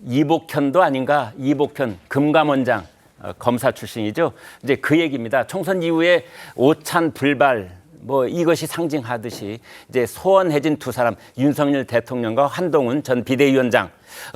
이복현도 아닌가, 이복현 금감원장 검사 출신이죠. 이제 그 얘기입니다. 총선 이후에 오찬 불발 뭐 이것이 상징하듯이 이제 소원해진 두 사람, 윤석열 대통령과 한동훈 전 비대위원장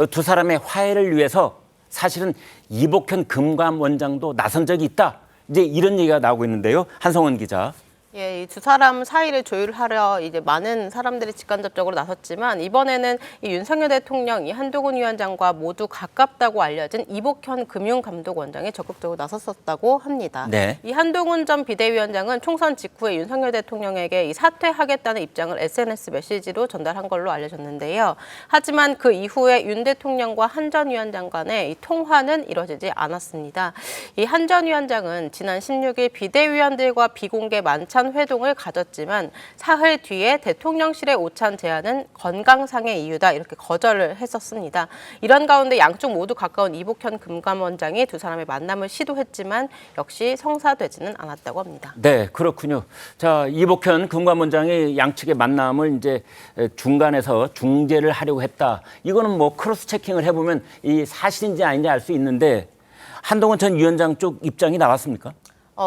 두 사람의 화해를 위해서 사실은 이복현 금감원장도 나선 적이 있다. 이제 이런 얘기가 나오고 있는데요. 한성원 기자. 예, 이 두 사람 사이를 조율하려 이제 많은 사람들이 직간접적으로 나섰지만 이번에는 이 윤석열 대통령, 이 한동훈 위원장과 모두 가깝다고 알려진 이복현 금융감독원장이 적극적으로 나섰었다고 합니다. 네. 이 한동훈 전 비대위원장은 총선 직후에 윤석열 대통령에게 이 사퇴하겠다는 입장을 SNS 메시지로 전달한 걸로 알려졌는데요. 하지만 그 이후에 윤 대통령과 한 전 위원장 간의 이 통화는 이뤄지지 않았습니다. 이 한 전 위원장은 지난 16일 비대위원들과 비공개 만찬 회동을 가졌지만 사흘 뒤에 대통령실의 오찬 제안은 건강상의 이유다 이렇게 거절을 했었습니다. 이런 가운데 양쪽 모두 가까운 이복현 금감원장이 두 사람의 만남을 시도했지만 역시 성사되지는 않았다고 합니다. 네, 그렇군요. 자, 이복현 금감원장이 양측의 만남을 이제 중간에서 중재를 하려고 했다. 이거는 뭐 크로스 체킹을 해보면 이 사실인지 아닌지 알 수 있는데 한동훈 전 위원장 쪽 입장이 나왔습니까?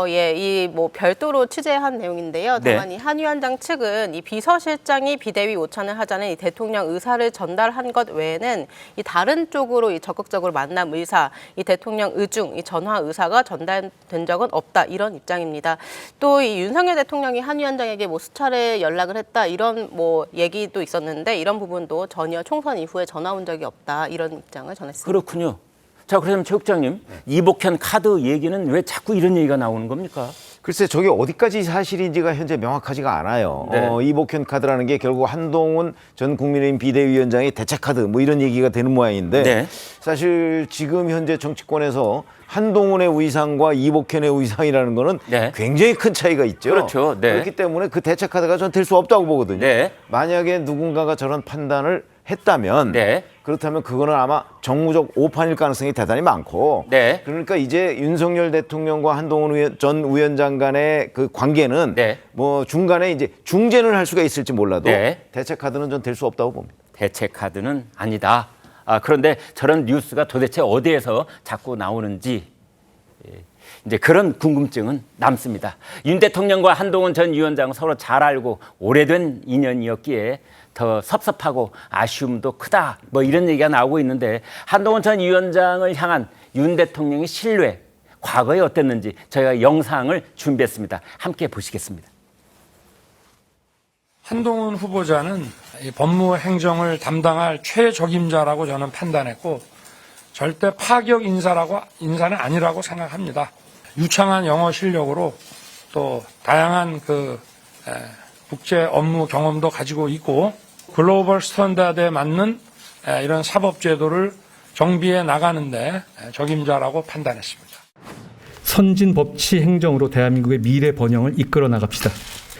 예, 이 뭐 별도로 취재한 내용인데요. 다만 네. 이 한 위원장 측은 이 비서실장이 비대위 오찬을 하자는 이 대통령 의사를 전달한 것 외에는 이 다른 쪽으로 이 적극적으로 만남 의사, 이 대통령 의중, 이 전화 의사가 전달된 적은 없다 이런 입장입니다. 또 이 윤석열 대통령이 한 위원장에게 뭐 수차례 연락을 했다 이런 뭐 얘기도 있었는데 이런 부분도 전혀 총선 이후에 전화 온 적이 없다 이런 입장을 전했습니다. 그렇군요. 자, 그러면 최 국장님, 이복현 카드 얘기는 왜 자꾸 이런 얘기가 나오는 겁니까? 글쎄 저게 어디까지 사실인지가 현재 명확하지가 않아요. 네. 이복현 카드라는 게 결국 한동훈 전 국민의힘 비대위원장의 대체 카드 뭐 이런 얘기가 되는 모양인데 네. 사실 지금 현재 정치권에서 한동훈의 위상과 이복현의 위상이라는 거는 네. 굉장히 큰 차이가 있죠. 그렇죠. 네. 그렇기 때문에 그 대체 카드가 전 될 수 없다고 보거든요. 네. 만약에 누군가가 저런 판단을 했다면 네. 그렇다면 그거는 아마 정무적 오판일 가능성이 대단히 많고 네. 그러니까 이제 윤석열 대통령과 한동훈 전 위원장 간의 그 관계는 네. 뭐 중간에 이제 중재는 할 수가 있을지 몰라도 네. 대체 카드는 전 될 수 없다고 봅니다. 대체 카드는 아니다. 그런데 저런 뉴스가 도대체 어디에서 자꾸 나오는지 이제 그런 궁금증은 남습니다. 윤 대통령과 한동훈 전 위원장 서로 잘 알고 오래된 인연이었기에 더 섭섭하고 아쉬움도 크다. 뭐 이런 얘기가 나오고 있는데 한동훈 전 위원장을 향한 윤 대통령의 신뢰, 과거에 어땠는지 저희가 영상을 준비했습니다. 함께 보시겠습니다. 한동훈 후보자는 이 법무 행정을 담당할 최적임자라고 저는 판단했고 절대 파격 인사는 아니라고 생각합니다. 유창한 영어 실력으로 또 다양한 국제 업무 경험도 가지고 있고 글로벌 스탠다드에 맞는 이런 사법 제도를 정비해 나가는데 적임자라고 판단했습니다. 선진 법치 행정으로 대한민국의 미래 번영을 이끌어 나갑시다.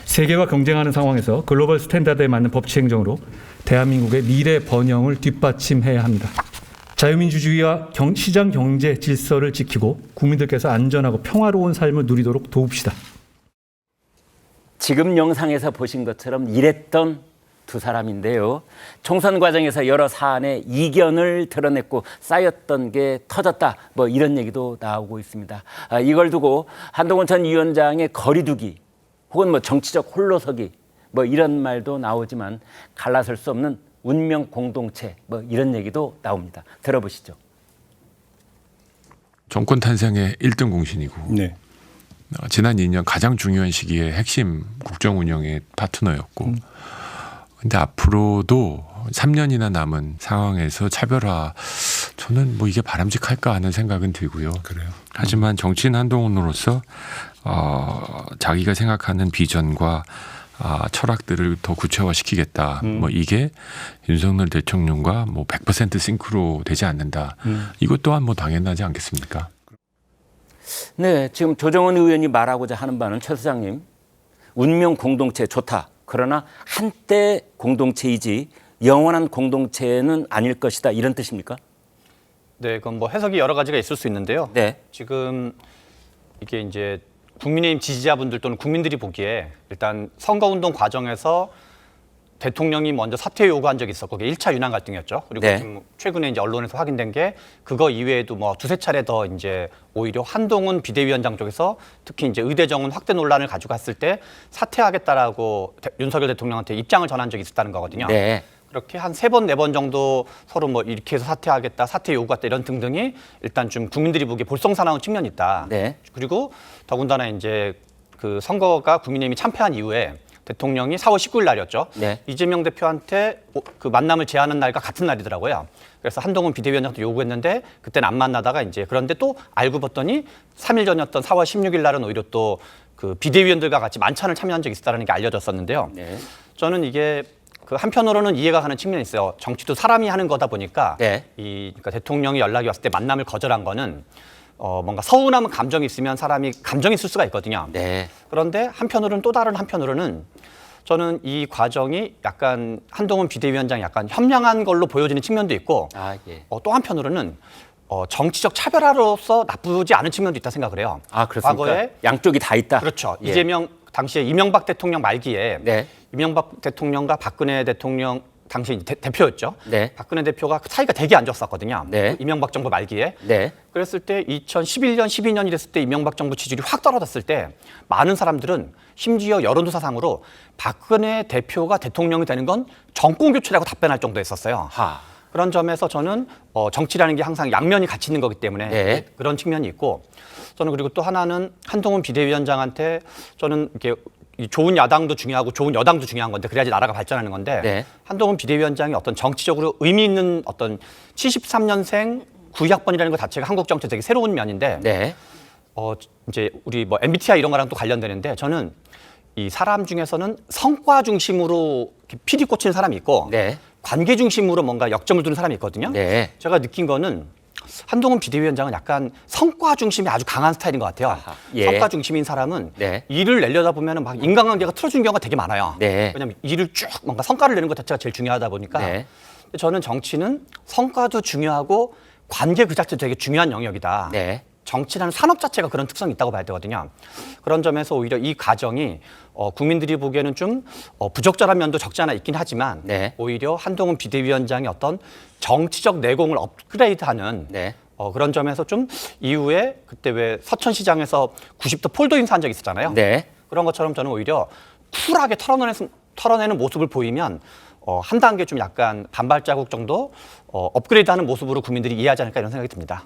세계와 경쟁하는 상황에서 글로벌 스탠다드에 맞는 법치 행정으로 대한민국의 미래 번영을 뒷받침해야 합니다. 자유민주주의와 시장 경제 질서를 지키고 국민들께서 안전하고 평화로운 삶을 누리도록 도웁시다. 지금 영상에서 보신 것처럼 이랬던 두 사람인데요. 총선 과정에서 여러 사안에 이견을 드러냈고 쌓였던 게 터졌다. 뭐 이런 얘기도 나오고 있습니다. 이걸 두고 한동훈 전 위원장의 거리두기 혹은 뭐 정치적 홀로서기 뭐 이런 말도 나오지만 갈라설 수 없는 운명 공동체 뭐 이런 얘기도 나옵니다. 들어보시죠. 정권 탄생의 1등 공신이고 네. 지난 2년 가장 중요한 시기에 핵심 국정 운영의 파트너였고 근데 앞으로도 3년이나 남은 상황에서 차별화 저는 뭐 이게 바람직할까 하는 생각은 들고요. 그래요. 하지만 정치인 한동훈으로서 자기가 생각하는 비전과 철학들을 더 구체화시키겠다. 뭐 이게 윤석열 대통령과 뭐 100% 싱크로 되지 않는다. 이것 또한 뭐 당연하지 않겠습니까? 네, 지금 조정은 의원이 말하고자 하는 바는 최 소장님, 운명 공동체 좋다. 그러나 한때 공동체이지 영원한 공동체는 아닐 것이다. 이런 뜻입니까? 네, 그건 뭐 해석이 여러 가지가 있을 수 있는데요. 네. 지금 이게 이제 국민의힘 지지자분들 또는 국민들이 보기에 일단 선거운동 과정에서 대통령이 먼저 사퇴 요구한 적이 있었고 그게 1차 윤한 갈등이었죠. 그리고 네. 지금 최근에 이제 언론에서 확인된 게 그거 이외에도 뭐 두세 차례 더 이제 오히려 한동훈 비대위원장 쪽에서 특히 이제 의대 정원 확대 논란을 가지고 갔을 때 사퇴하겠다라고 윤석열 대통령한테 입장을 전한 적이 있었다는 거거든요. 네. 그렇게 한 3번, 4번 정도 서로 뭐 이렇게 해서 사퇴하겠다, 사퇴 요구했다 이런 등등이 일단 좀 국민들이 보기에 볼썽사나운 측면이 있다. 네. 그리고 더군다나 이제 그 선거가 국민의힘이 참패한 이후에 대통령이 4월 19일 날이었죠. 네. 이재명 대표한테 그 만남을 제안한 날과 같은 날이더라고요. 그래서 한동훈 비대위원장도 요구했는데 그때는 안 만나다가 이제 그런데 또 알고 봤더니 3일 전이었던 4월 16일 날은 오히려 또 그 비대위원들과 같이 만찬을 참여한 적이 있었다는 게 알려졌었는데요. 네. 저는 이게 그 한편으로는 이해가 가는 측면이 있어요. 정치도 사람이 하는 거다 보니까 네. 그러니까 대통령이 연락이 왔을 때 만남을 거절한 거는 뭔가 서운함은 감정이 있으면 사람이 감정이 있을 수가 있거든요. 네. 그런데 한편으로는 또 다른 한편으로는 저는 이 과정이 약간 한동훈 비대위원장이 약간 현명한 걸로 보여지는 측면도 있고 아, 예. 또 한편으로는 정치적 차별화로서 나쁘지 않은 측면도 있다 생각을 해요. 아, 그렇습니까? 과거에 양쪽이 다 있다. 그렇죠. 예. 이재명 당시에 이명박 대통령 말기에 네. 이명박 대통령과 박근혜 대통령 당시 대표였죠. 네. 박근혜 대표가 사이가 되게 안 좋았었거든요. 네. 이명박 정부 말기에. 네. 그랬을 때 2011년, 12년이 됐을 때 이명박 정부 지지율이 확 떨어졌을 때 많은 사람들은 심지어 여론조사상으로 박근혜 대표가 대통령이 되는 건 정권 교체라고 답변할 정도였었어요. 하. 그런 점에서 저는 정치라는 게 항상 양면이 같이 있는 거기 때문에 네. 그런 측면이 있고 저는 그리고 또 하나는 한동훈 비대위원장한테 저는 이렇게 이 좋은 야당도 중요하고 좋은 여당도 중요한 건데 그래야지 나라가 발전하는 건데 네. 한동훈 비대위원장이 어떤 정치적으로 의미 있는 어떤 73년생 구의학번이라는 것 자체가 한국 정치 되게 새로운 면인데 네. 이제 우리 뭐 MBTI 이런 거랑 또 관련되는데 저는 이 사람 중에서는 성과 중심으로 이렇게 피리 꽂히는 사람이 있고 네. 관계 중심으로 뭔가 역점을 두는 사람이 있거든요. 네. 제가 느낀 거는 한동훈 비대위원장은 약간 성과 중심이 아주 강한 스타일인 것 같아요. 아하, 예. 성과 중심인 사람은 네. 일을 내려다 보면 막 인간관계가 틀어진 경우가 되게 많아요. 네. 왜냐하면 일을 쭉 뭔가 성과를 내는 것 자체가 제일 중요하다 보니까 네. 저는 정치는 성과도 중요하고 관계 그 자체도 되게 중요한 영역이다. 네. 정치라는 산업 자체가 그런 특성이 있다고 봐야 되거든요. 그런 점에서 오히려 이 과정이 국민들이 보기에는 좀 부적절한 면도 적지 않아 있긴 하지만 네. 오히려 한동훈 비대위원장의 어떤 정치적 내공을 업그레이드하는 네. 그런 점에서 좀 이후에 그때 왜 서천시장에서 90도 폴더 인사한 적이 있었잖아요. 네. 그런 것처럼 저는 오히려 쿨하게 털어내는 모습을 보이면 한 단계 좀 약간 반발자국 정도 업그레이드하는 모습으로 국민들이 이해하지 않을까 이런 생각이 듭니다.